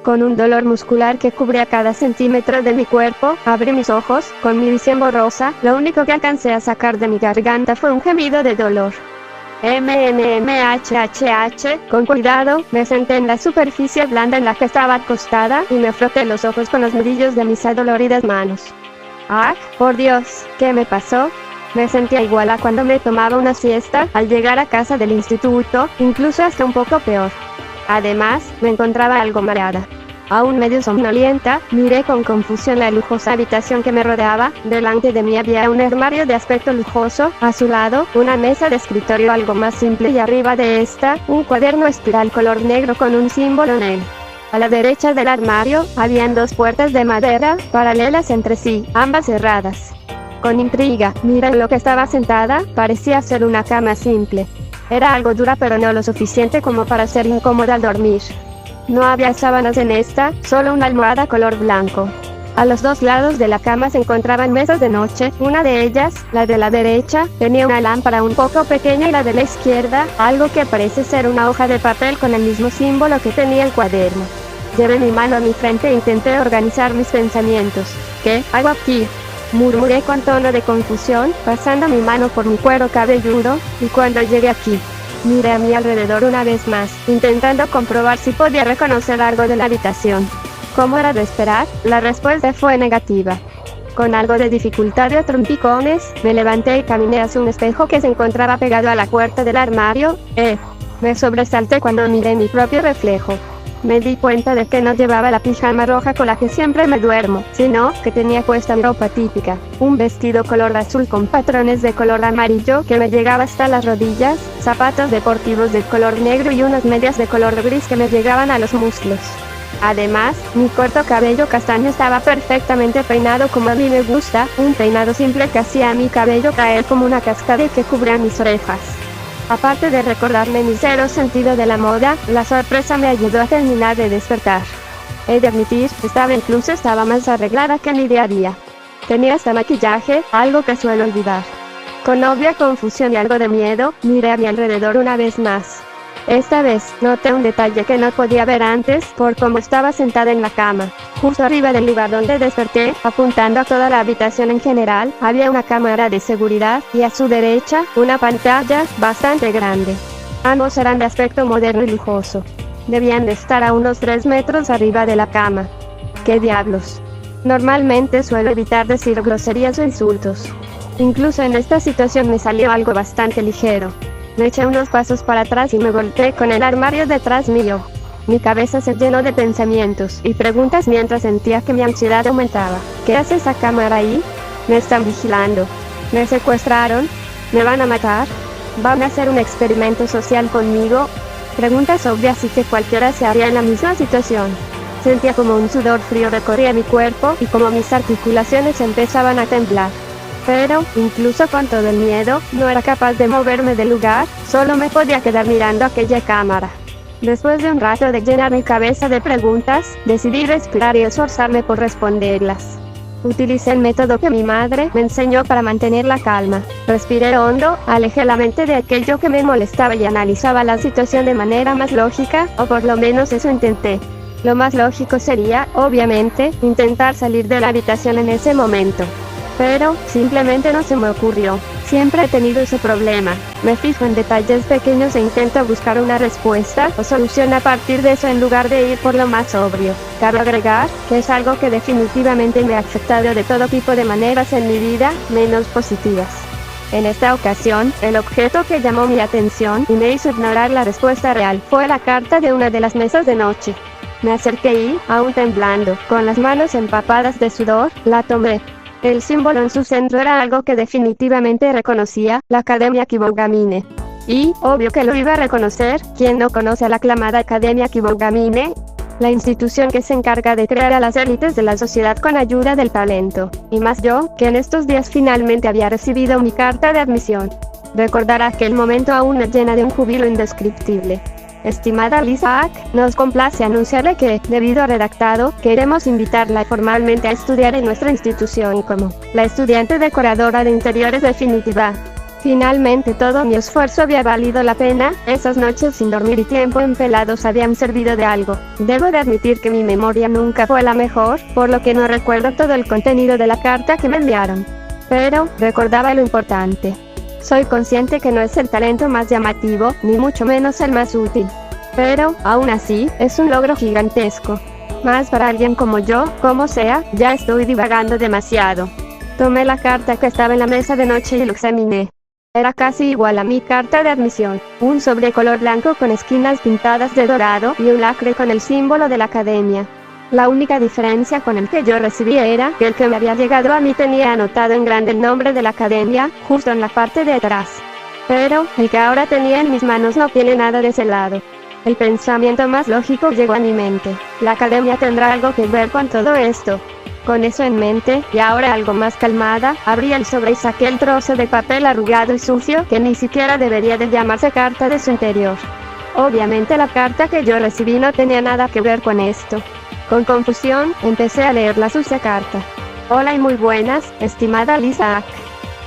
Con un dolor muscular que cubría cada centímetro de mi cuerpo, abrí mis ojos, con mi visión borrosa, lo único que alcancé a sacar de mi garganta fue un gemido de dolor. Con cuidado, me senté en la superficie blanda en la que estaba acostada, y me froté los ojos con los nudillos de mis adoloridas manos. ¡Ah, por Dios! ¿Qué me pasó? Me sentía igual a cuando me tomaba una siesta, al llegar a casa del instituto, incluso hasta un poco peor. Además, me encontraba algo mareada. Aún medio somnolienta, miré con confusión la lujosa habitación que me rodeaba. Delante de mí había un armario de aspecto lujoso, a su lado, una mesa de escritorio algo más simple y arriba de esta, un cuaderno espiral color negro con un símbolo en él. A la derecha del armario, habían dos puertas de madera, paralelas entre sí, ambas cerradas. Con intriga, miré en lo que estaba sentada, parecía ser una cama simple. Era algo dura pero no lo suficiente como para ser incómoda al dormir. No había sábanas en esta, solo una almohada color blanco. A los dos lados de la cama se encontraban mesas de noche, una de ellas, la de la derecha, tenía una lámpara un poco pequeña y la de la izquierda, algo que parece ser una hoja de papel con el mismo símbolo que tenía el cuaderno. Llevé mi mano a mi frente e intenté organizar mis pensamientos. ¿Qué hago aquí?, murmuré con tono de confusión, pasando mi mano por mi cuero cabelludo, y cuando llegué aquí, miré a mi alrededor una vez más, intentando comprobar si podía reconocer algo de la habitación. Como era de esperar, la respuesta fue negativa. Con algo de dificultad y a trompicones, me levanté y caminé hacia un espejo que se encontraba pegado a la puerta del armario. Me sobresalté cuando miré mi propio reflejo. Me di cuenta de que no llevaba la pijama roja con la que siempre me duermo, sino que tenía puesta ropa típica, un vestido color azul con patrones de color amarillo que me llegaba hasta las rodillas, zapatos deportivos de color negro y unas medias de color gris que me llegaban a los muslos. Además, mi corto cabello castaño estaba perfectamente peinado como a mí me gusta, un peinado simple que hacía a mi cabello caer como una cascada y que cubría mis orejas. Aparte de recordarme mi cero sentido de la moda, la sorpresa me ayudó a terminar de despertar. He de admitir, estaba más arreglada que mi día a día. Tenía hasta maquillaje, algo que suelo olvidar. Con obvia confusión y algo de miedo, miré a mi alrededor una vez más. Esta vez, noté un detalle que no podía ver antes, por cómo estaba sentada en la cama. Justo arriba del lugar donde desperté, apuntando a toda la habitación en general, había una cámara de seguridad, y a su derecha, una pantalla, bastante grande. Ambos eran de aspecto moderno y lujoso. Debían de estar a unos 3 metros arriba de la cama. ¿Qué diablos? Normalmente suelo evitar decir groserías o insultos. Incluso en esta situación me salió algo bastante ligero. Me eché unos pasos para atrás y me volteé con el armario detrás mío. Mi cabeza se llenó de pensamientos y preguntas mientras sentía que mi ansiedad aumentaba. ¿Qué hace esa cámara ahí? ¿Me están vigilando? ¿Me secuestraron? ¿Me van a matar? ¿Van a hacer un experimento social conmigo? Preguntas obvias y que cualquiera se haría en la misma situación. Sentía como un sudor frío recorría mi cuerpo y como mis articulaciones empezaban a temblar. Pero, incluso con todo el miedo, no era capaz de moverme del lugar, solo me podía quedar mirando aquella cámara. Después de un rato de llenar mi cabeza de preguntas, decidí respirar y esforzarme por responderlas. Utilicé el método que mi madre me enseñó para mantener la calma. Respiré hondo, alejé la mente de aquello que me molestaba y analizaba la situación de manera más lógica, o por lo menos eso intenté. Lo más lógico sería, obviamente, intentar salir de la habitación en ese momento. Pero, simplemente no se me ocurrió. Siempre he tenido ese problema. Me fijo en detalles pequeños e intento buscar una respuesta o solución a partir de eso en lugar de ir por lo más obvio. Cabe agregar, que es algo que definitivamente me ha afectado de todo tipo de maneras en mi vida, menos positivas. En esta ocasión, el objeto que llamó mi atención y me hizo ignorar la respuesta real fue la carta de una de las mesas de noche. Me acerqué y, aún temblando, con las manos empapadas de sudor, la tomé. El símbolo en su centro era algo que definitivamente reconocía, la Academia Kibougamine. Y, obvio que lo iba a reconocer, ¿quién no conoce a la aclamada Academia Kibougamine? La institución que se encarga de crear a las élites de la sociedad con ayuda del talento. Y más yo, que en estos días finalmente había recibido mi carta de admisión. Recordar aquel momento aún me llena de un júbilo indescriptible. Estimada Isaac, nos complace anunciarle que, debido a redactado, queremos invitarla formalmente a estudiar en nuestra institución como la estudiante decoradora de interiores definitiva. Finalmente todo mi esfuerzo había valido la pena, esas noches sin dormir y tiempo en pelados habían servido de algo. Debo de admitir que mi memoria nunca fue la mejor, por lo que no recuerdo todo el contenido de la carta que me enviaron. Pero, recordaba lo importante. Soy consciente que no es el talento más llamativo, ni mucho menos el más útil. Pero, aún así, es un logro gigantesco. Más para alguien como yo, como sea, ya estoy divagando demasiado. Tomé la carta que estaba en la mesa de noche y lo examiné. Era casi igual a mi carta de admisión, un sobre color blanco con esquinas pintadas de dorado y un lacre con el símbolo de la academia. La única diferencia con el que yo recibí era que el que me había llegado a mí tenía anotado en grande el nombre de la academia, justo en la parte de atrás. Pero, el que ahora tenía en mis manos no tiene nada de ese lado. El pensamiento más lógico llegó a mi mente. La academia tendrá algo que ver con todo esto. Con eso en mente, y ahora algo más calmada, abrí el sobre y saqué el trozo de papel arrugado y sucio que ni siquiera debería de llamarse carta de su interior. Obviamente la carta que yo recibí no tenía nada que ver con esto. Con confusión, empecé a leer la sucia carta. Hola y muy buenas, estimada Lisa Ack.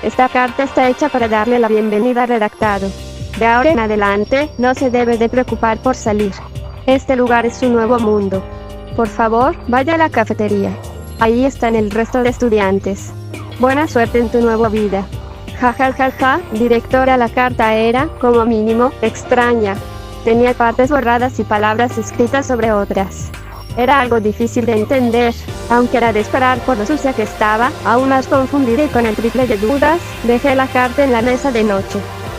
Esta carta está hecha para darle la bienvenida al redactado. De ahora en adelante, no se debe de preocupar por salir. Este lugar es su nuevo mundo. Por favor, vaya a la cafetería. Ahí están el resto de estudiantes. Buena suerte en tu nueva vida. Ja ja ja ja, directora, la carta era, como mínimo, extraña. Tenía partes borradas y palabras escritas sobre otras. Era algo difícil de entender, aunque era de esperar por lo sucia que estaba, aún más confundida y con el triple de dudas, dejé la carta en la mesa de noche.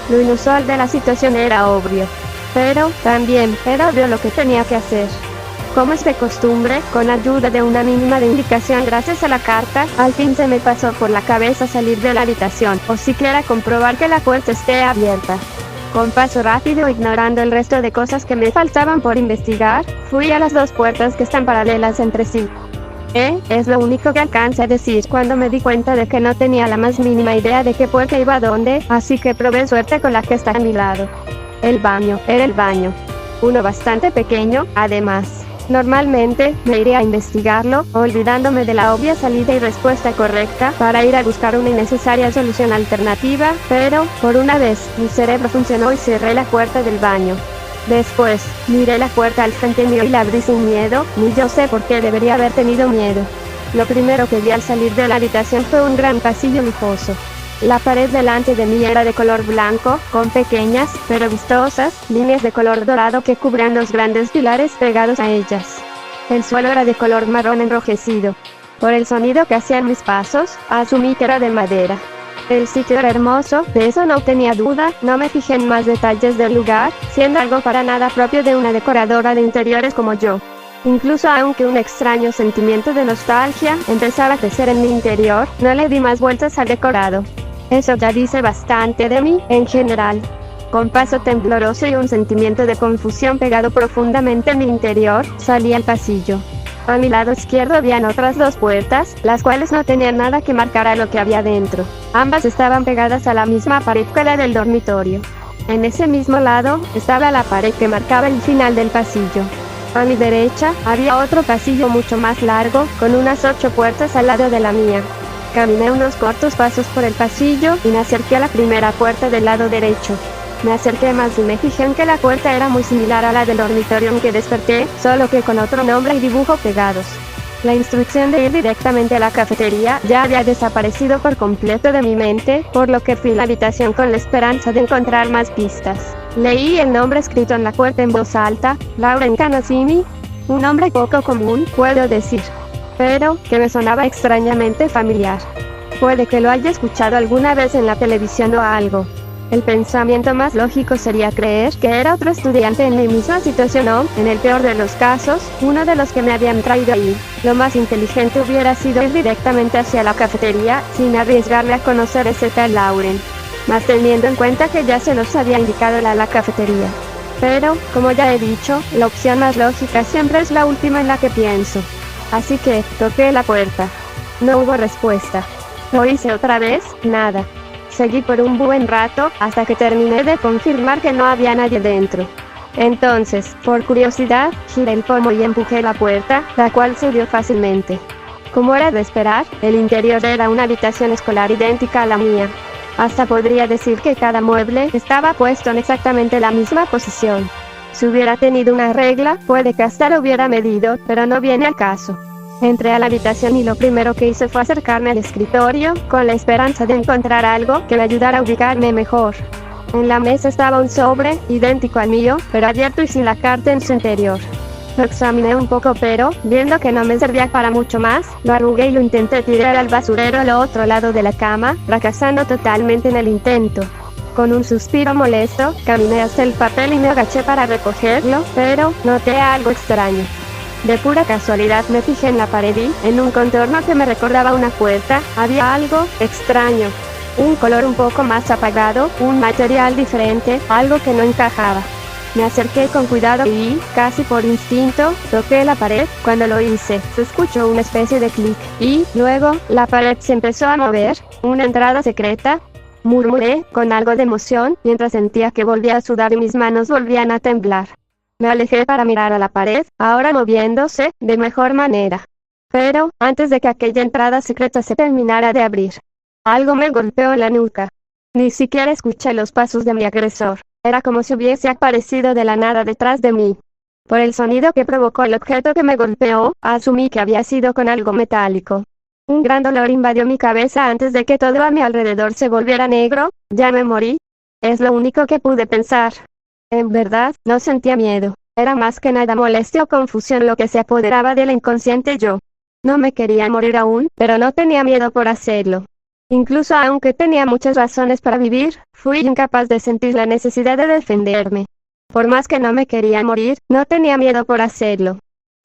Lo inusual de la situación era obvio. Pero, también, era obvio lo que tenía que hacer. Como es de costumbre, con ayuda de una mínima de indicación gracias a la carta, al fin se me pasó por la cabeza salir de la habitación, o siquiera comprobar que la puerta esté abierta. Con paso rápido, ignorando el resto de cosas que me faltaban por investigar, fui a las dos puertas que están paralelas entre sí. Es lo único que alcancé a decir cuando me di cuenta de que no tenía la más mínima idea de qué puerta iba a dónde, así que probé suerte con la que está a mi lado. El baño, era el baño. Uno bastante pequeño, además. Normalmente, me iría a investigarlo, olvidándome de la obvia salida y respuesta correcta, para ir a buscar una innecesaria solución alternativa, pero, por una vez, mi cerebro funcionó y cerré la puerta del baño. Después, miré la puerta al frente mío y la abrí sin miedo, ni yo sé por qué debería haber tenido miedo. Lo primero que vi al salir de la habitación fue un gran pasillo lujoso. La pared delante de mí era de color blanco, con pequeñas, pero vistosas, líneas de color dorado que cubrían los grandes pilares pegados a ellas. El suelo era de color marrón enrojecido. Por el sonido que hacían mis pasos, asumí que era de madera. El sitio era hermoso, de eso no tenía duda, no me fijé en más detalles del lugar, siendo algo para nada propio de una decoradora de interiores como yo. Incluso aunque un extraño sentimiento de nostalgia empezaba a crecer en mi interior, no le di más vueltas al decorado. Eso ya dice bastante de mí, en general. Con paso tembloroso y un sentimiento de confusión pegado profundamente en mi interior, salí al pasillo. A mi lado izquierdo habían otras dos puertas, las cuales no tenían nada que marcar a lo que había dentro. Ambas estaban pegadas a la misma pared que la del dormitorio. En ese mismo lado, estaba la pared que marcaba el final del pasillo. A mi derecha, había otro pasillo mucho más largo, con unas 8 puertas al lado de la mía. Caminé unos cortos pasos por el pasillo, y me acerqué a la primera puerta del lado derecho. Me acerqué más y me fijé en que la puerta era muy similar a la del dormitorio en que desperté, solo que con otro nombre y dibujo pegados. La instrucción de ir directamente a la cafetería ya había desaparecido por completo de mi mente, por lo que fui a la habitación con la esperanza de encontrar más pistas. Leí el nombre escrito en la puerta en voz alta, Lauren Canasimi, un nombre poco común, puedo decir, pero que me sonaba extrañamente familiar. Puede que lo haya escuchado alguna vez en la televisión o algo. El pensamiento más lógico sería creer que era otro estudiante en mi misma situación o, en el peor de los casos, uno de los que me habían traído ahí. Lo más inteligente hubiera sido ir directamente hacia la cafetería, sin arriesgarme a conocer ese tal Lauren. Más teniendo en cuenta que ya se nos había indicado la cafetería. Pero, como ya he dicho, la opción más lógica siempre es la última en la que pienso. Así que, toqué la puerta. No hubo respuesta. Lo hice otra vez, nada. Seguí por un buen rato, hasta que terminé de confirmar que no había nadie dentro. Entonces, por curiosidad, giré el pomo y empujé la puerta, la cual se abrió fácilmente. Como era de esperar, el interior era una habitación escolar idéntica a la mía. Hasta podría decir que cada mueble estaba puesto en exactamente la misma posición. Si hubiera tenido una regla, puede que hasta lo hubiera medido, pero no viene al caso. Entré a la habitación y lo primero que hice fue acercarme al escritorio, con la esperanza de encontrar algo que me ayudara a ubicarme mejor. En la mesa estaba un sobre, idéntico al mío, pero abierto y sin la carta en su interior. Lo examiné un poco pero, viendo que no me servía para mucho más, lo arrugué y lo intenté tirar al basurero al otro lado de la cama, fracasando totalmente en el intento. Con un suspiro molesto, caminé hasta el papel y me agaché para recogerlo, pero noté algo extraño. De pura casualidad me fijé en la pared y, en un contorno que me recordaba una puerta, había algo extraño. Un color un poco más apagado, un material diferente, algo que no encajaba. Me acerqué con cuidado y, casi por instinto, toqué la pared. Cuando lo hice, se escuchó una especie de clic, y, luego, la pared se empezó a mover. ¿Una entrada secreta?, murmuré, con algo de emoción, mientras sentía que volvía a sudar y mis manos volvían a temblar. Me alejé para mirar a la pared, ahora moviéndose, de mejor manera. Pero, antes de que aquella entrada secreta se terminara de abrir, algo me golpeó en la nuca. Ni siquiera escuché los pasos de mi agresor. Era como si hubiese aparecido de la nada detrás de mí. Por el sonido que provocó el objeto que me golpeó, asumí que había sido con algo metálico. Un gran dolor invadió mi cabeza antes de que todo a mi alrededor se volviera negro. ¿Ya me morí? Es lo único que pude pensar. En verdad, no sentía miedo. Era más que nada molestia o confusión lo que se apoderaba del inconsciente yo. No me quería morir aún, pero no tenía miedo por hacerlo. Incluso aunque tenía muchas razones para vivir, fui incapaz de sentir la necesidad de defenderme. Por más que no me quería morir, no tenía miedo por hacerlo.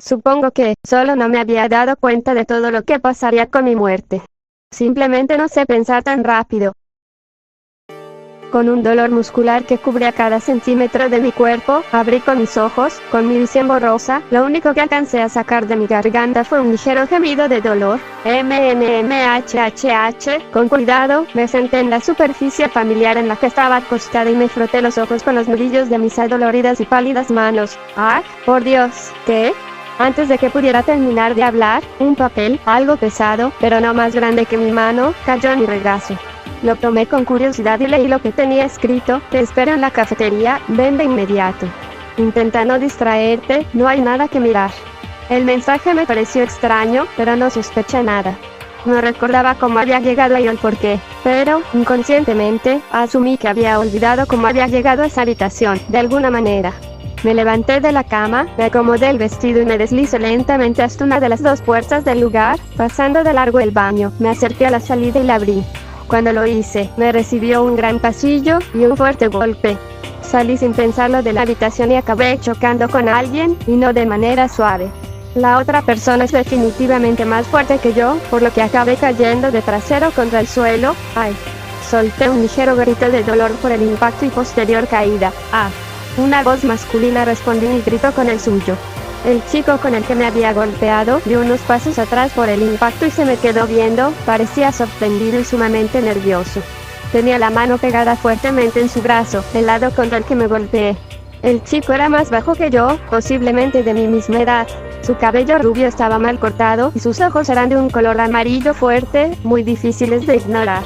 Supongo que, solo no me había dado cuenta de todo lo que pasaría con mi muerte. Simplemente no sé pensar tan rápido. Con un dolor muscular que cubría cada centímetro de mi cuerpo, abrí con mis ojos, con mi visión borrosa. Lo único que alcancé a sacar de mi garganta fue un ligero gemido de dolor. MMMHHH. Con cuidado, me senté en la superficie familiar en la que estaba acostada y me froté los ojos con los nudillos de mis adoloridas y pálidas manos. ¡Ah, por Dios! ¿Qué? Antes de que pudiera terminar de hablar, un papel, algo pesado, pero no más grande que mi mano, cayó en mi regazo. Lo tomé con curiosidad y leí lo que tenía escrito: te espero en la cafetería, ven de inmediato. Intenta no distraerte, no hay nada que mirar. El mensaje me pareció extraño, pero no sospeché nada. No recordaba cómo había llegado ahí o el porqué, pero, inconscientemente, asumí que había olvidado cómo había llegado a esa habitación, de alguna manera. Me levanté de la cama, me acomodé el vestido y me deslicé lentamente hasta una de las dos puertas del lugar, pasando de largo el baño. Me acerqué a la salida y la abrí. Cuando lo hice, me recibió un gran pasillo y un fuerte golpe. Salí sin pensarlo de la habitación y acabé chocando con alguien, y no de manera suave. La otra persona es definitivamente más fuerte que yo, por lo que acabé cayendo de trasero contra el suelo. ¡Ay! Solté un ligero grito de dolor por el impacto y posterior caída. ¡Ah! Una voz masculina respondió mi grito con el suyo. El chico con el que me había golpeado dio unos pasos atrás por el impacto y se me quedó viendo. Parecía sorprendido y sumamente nervioso. Tenía la mano pegada fuertemente en su brazo, el lado contra el que me golpeé. El chico era más bajo que yo, posiblemente de mi misma edad. Su cabello rubio estaba mal cortado y sus ojos eran de un color amarillo fuerte, muy difíciles de ignorar.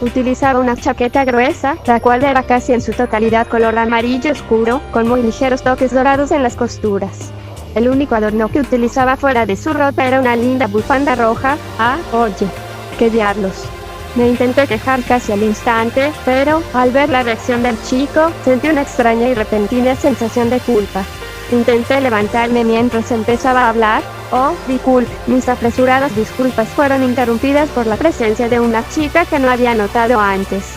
Utilizaba una chaqueta gruesa, la cual era casi en su totalidad color amarillo oscuro, con muy ligeros toques dorados en las costuras. El único adorno que utilizaba fuera de su ropa era una linda bufanda roja. Ah, oye, qué diablos. Me intenté quejar casi al instante, pero, al ver la reacción del chico, sentí una extraña y repentina sensación de culpa. Intenté levantarme mientras empezaba a hablar. Oh, disculpe. Mis apresuradas disculpas fueron interrumpidas por la presencia de una chica que no había notado antes.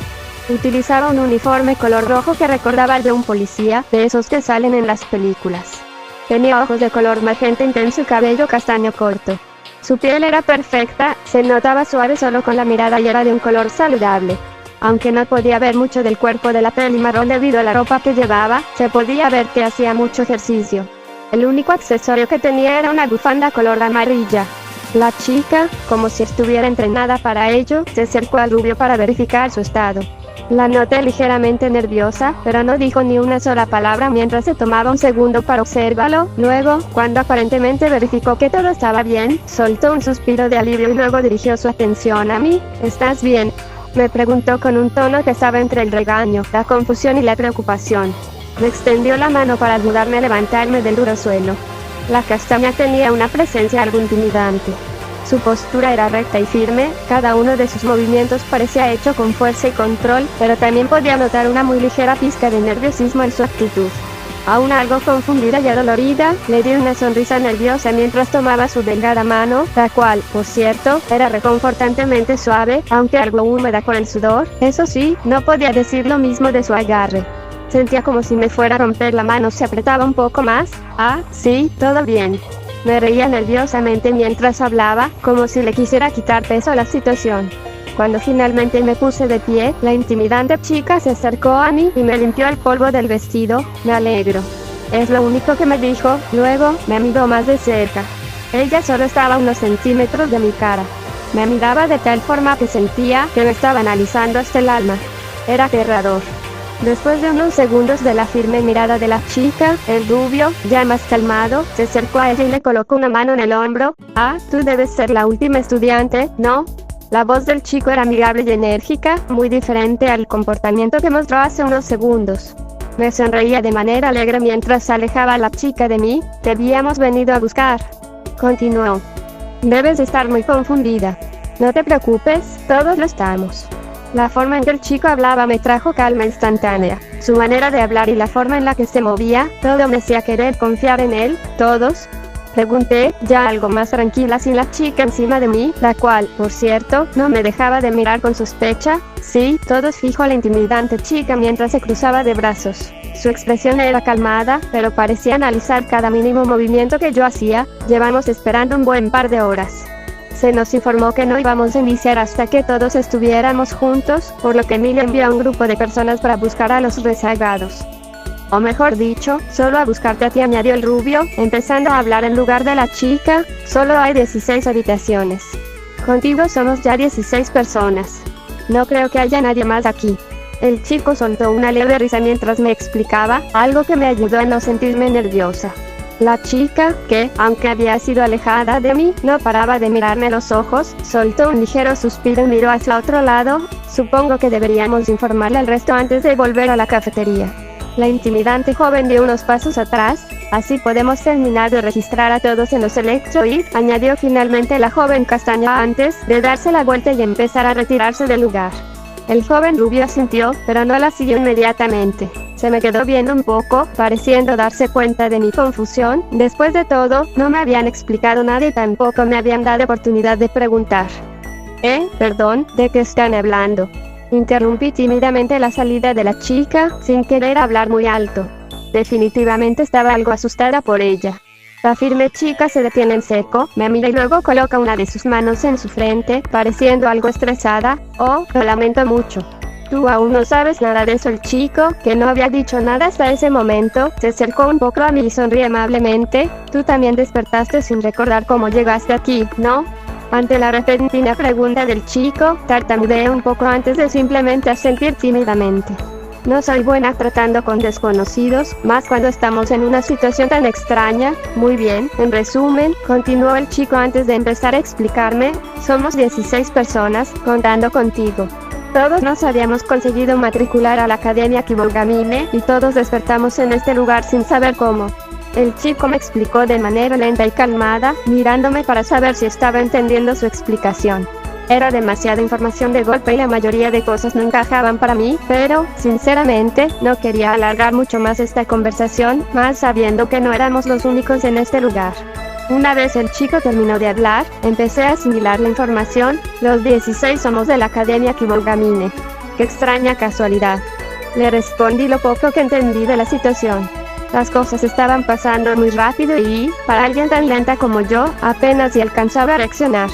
Utilizaba un uniforme color rojo que recordaba al de un policía, de esos que salen en las películas. Tenía ojos de color magenta intenso y cabello castaño corto. Su piel era perfecta, se notaba suave solo con la mirada y era de un color saludable. Aunque no podía ver mucho del cuerpo de la peli marrón debido a la ropa que llevaba, se podía ver que hacía mucho ejercicio. El único accesorio que tenía era una bufanda color amarilla. La chica, como si estuviera entrenada para ello, se acercó al rubio para verificar su estado. La noté ligeramente nerviosa, pero no dijo ni una sola palabra mientras se tomaba un segundo para observarlo. Luego, cuando aparentemente verificó que todo estaba bien, soltó un suspiro de alivio y luego dirigió su atención a mí. ¿Estás bien? Me preguntó con un tono que estaba entre el regaño, la confusión y la preocupación. Me extendió la mano para ayudarme a levantarme del duro suelo. La castaña tenía una presencia algo intimidante. Su postura era recta y firme, cada uno de sus movimientos parecía hecho con fuerza y control, pero también podía notar una muy ligera pizca de nerviosismo en su actitud. Aún algo confundida y adolorida, le di una sonrisa nerviosa mientras tomaba su delgada mano, la cual, por cierto, era reconfortantemente suave, aunque algo húmeda con el sudor. Eso sí, no podía decir lo mismo de su agarre. Sentía como si me fuera a romper la mano si apretaba un poco más. Ah, sí, todo bien. Me reía nerviosamente mientras hablaba, como si le quisiera quitar peso a la situación. Cuando finalmente me puse de pie, la intimidante chica se acercó a mí y me limpió el polvo del vestido. Me alegro. Es lo único que me dijo. Luego, me miró más de cerca. Ella solo estaba a unos centímetros de mi cara. Me miraba de tal forma que sentía que me estaba analizando hasta el alma. Era aterrador. Después de unos segundos de la firme mirada de la chica, el rubio, ya más calmado, se acercó a ella y le colocó una mano en el hombro. Ah, tú debes ser la última estudiante, ¿no? La voz del chico era amigable y enérgica, muy diferente al comportamiento que mostró hace unos segundos. Me sonreía de manera alegre mientras alejaba a la chica de mí. Te habíamos venido a buscar. Continuó. Debes estar muy confundida. No te preocupes, todos lo estamos. La forma en que el chico hablaba me trajo calma instantánea. Su manera de hablar y la forma en la que se movía, todo me hacía querer confiar en él. ¿Todos? Pregunté, ya algo más tranquila sin la chica encima de mí, la cual, por cierto, no me dejaba de mirar con sospecha. Sí, todos, fijo a la intimidante chica mientras se cruzaba de brazos. Su expresión era calmada, pero parecía analizar cada mínimo movimiento que yo hacía. Llevamos esperando un buen par de horas. Se nos informó que no íbamos a iniciar hasta que todos estuviéramos juntos, por lo que Emilia envió a un grupo de personas para buscar a los rezagados. O mejor dicho, solo a buscarte a ti, añadió el rubio, empezando a hablar en lugar de la chica. Solo hay 16 habitaciones. Contigo somos ya 16 personas. No creo que haya nadie más aquí. El chico soltó una leve risa mientras me explicaba, algo que me ayudó a no sentirme nerviosa. La chica, que, aunque había sido alejada de mí, no paraba de mirarme a los ojos, soltó un ligero suspiro y miró hacia otro lado. Supongo que deberíamos informarle al resto antes de volver a la cafetería. La intimidante joven dio unos pasos atrás. Así podemos terminar de registrar a todos en los Electroid, añadió finalmente la joven castaña antes de darse la vuelta y empezar a retirarse del lugar. El joven rubio asintió, pero no la siguió inmediatamente. Se me quedó viendo un poco, pareciendo darse cuenta de mi confusión. Después de todo, no me habían explicado nada y tampoco me habían dado oportunidad de preguntar. Perdón, ¿de qué están hablando? Interrumpí tímidamente la salida de la chica, sin querer hablar muy alto. Definitivamente estaba algo asustada por ella. La firme chica se detiene en seco, me mira y luego coloca una de sus manos en su frente, pareciendo algo estresada. Oh, lo lamento mucho. Tú aún no sabes nada de eso. El chico, que no había dicho nada hasta ese momento, se acercó un poco a mí y sonrió amablemente. Tú también despertaste sin recordar cómo llegaste aquí, ¿no? Ante la repentina pregunta del chico, tartamudeé un poco antes de simplemente asentir tímidamente. No soy buena tratando con desconocidos, más cuando estamos en una situación tan extraña. Muy bien, en resumen, continuó el chico antes de empezar a explicarme, somos 16 personas, contando contigo. Todos nos habíamos conseguido matricular a la Academia Kibogamine, y todos despertamos en este lugar sin saber cómo. El chico me explicó de manera lenta y calmada, mirándome para saber si estaba entendiendo su explicación. Era demasiada información de golpe y la mayoría de cosas no encajaban para mí, pero, sinceramente, no quería alargar mucho más esta conversación, más sabiendo que no éramos los únicos en este lugar. Una vez el chico terminó de hablar, empecé a asimilar la información. Los 16 somos de la Academia Kibogamine. ¡Qué extraña casualidad! Le respondí lo poco que entendí de la situación. Las cosas estaban pasando muy rápido y, para alguien tan lenta como yo, apenas si alcanzaba a reaccionar.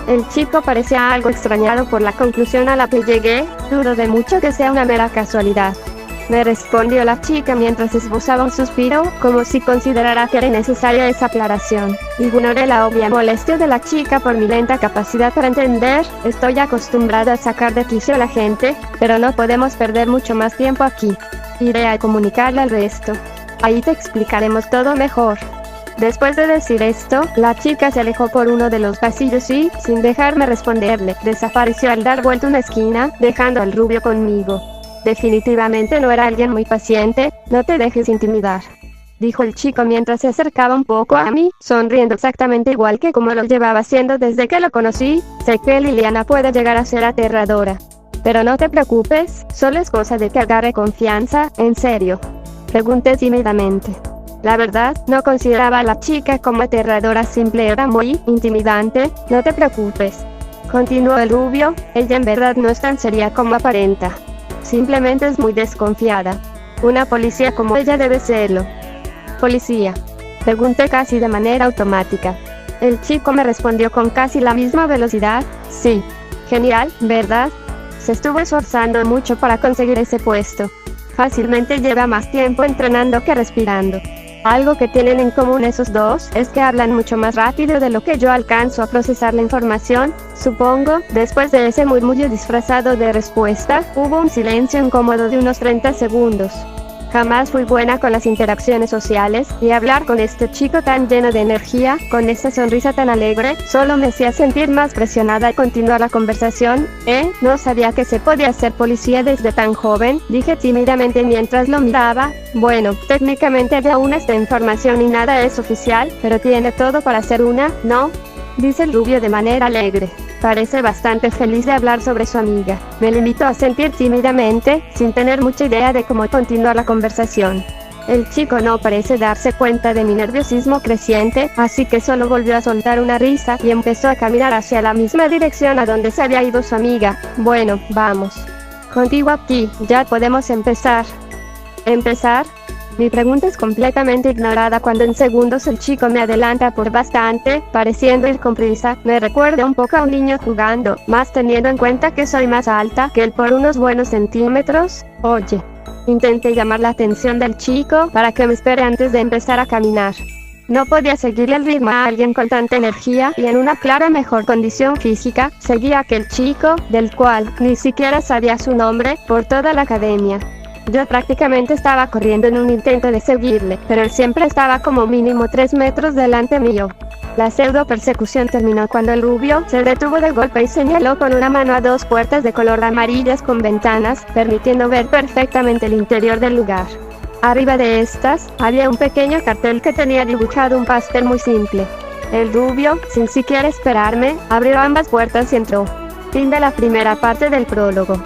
El chico parecía algo extrañado por la conclusión a la que llegué. Dudo de mucho que sea una mera casualidad. Me respondió la chica mientras esbozaba un suspiro, como si considerara que era necesaria esa aclaración. Ignoré la obvia molestia de la chica por mi lenta capacidad para entender. Estoy acostumbrada a sacar de quicio a la gente, pero no podemos perder mucho más tiempo aquí. Iré a comunicarle al resto. Ahí te explicaremos todo mejor. Después de decir esto, la chica se alejó por uno de los pasillos y, sin dejarme responderle, desapareció al dar vuelta una esquina, dejando al rubio conmigo. Definitivamente no era alguien muy paciente, no te dejes intimidar, dijo el chico mientras se acercaba un poco a mí, sonriendo exactamente igual que como lo llevaba haciendo desde que lo conocí. Sé que Liliana puede llegar a ser aterradora, pero no te preocupes, solo es cosa de que agarre confianza. ¿En serio?, pregunté tímidamente. La verdad, no consideraba a la chica como aterradora, simple era muy intimidante. No te preocupes, continuó el rubio, ella en verdad no es tan seria como aparenta. Simplemente es muy desconfiada. Una policía como ella debe serlo. ¿Policía?, pregunté casi de manera automática. El chico me respondió con casi la misma velocidad. Sí. Genial, ¿verdad? Se estuvo esforzando mucho para conseguir ese puesto. Fácilmente lleva más tiempo entrenando que respirando. Algo que tienen en común esos dos es que hablan mucho más rápido de lo que yo alcanzo a procesar la información, supongo. Después de ese murmullo disfrazado de respuesta, hubo un silencio incómodo de unos 30 segundos. Jamás fui buena con las interacciones sociales, y hablar con este chico tan lleno de energía, con esta sonrisa tan alegre, solo me hacía sentir más presionada a continuar la conversación. No sabía que se podía ser policía desde tan joven, dije tímidamente mientras lo miraba. Bueno, técnicamente de aún esta información y nada es oficial, pero tiene todo para ser una, ¿no?, dice el rubio de manera alegre. Parece bastante feliz de hablar sobre su amiga. Me limitó a sentir tímidamente, sin tener mucha idea de cómo continuar la conversación. El chico no parece darse cuenta de mi nerviosismo creciente, así que solo volvió a soltar una risa y empezó a caminar hacia la misma dirección a donde se había ido su amiga. Bueno, vamos. Contigo aquí, ya podemos empezar. ¿Empezar? Mi pregunta es completamente ignorada cuando en segundos el chico me adelanta por bastante, pareciendo ir con prisa. Me recuerda un poco a un niño jugando, más teniendo en cuenta que soy más alta que él por unos buenos centímetros. Oye, intenté llamar la atención del chico para que me espere antes de empezar a caminar. No podía seguirle el ritmo a alguien con tanta energía y en una clara mejor condición física. Seguía a aquel chico, del cual ni siquiera sabía su nombre, por toda la academia. Yo prácticamente estaba corriendo en un intento de seguirle, pero él siempre estaba como mínimo 3 metros delante mío. La pseudo persecución terminó cuando el rubio se detuvo de golpe y señaló con una mano a 2 puertas de color amarillas con ventanas, permitiendo ver perfectamente el interior del lugar. Arriba de estas, había un pequeño cartel que tenía dibujado un pastel muy simple. El rubio, sin siquiera esperarme, abrió ambas puertas y entró. Fin de la primera parte del prólogo.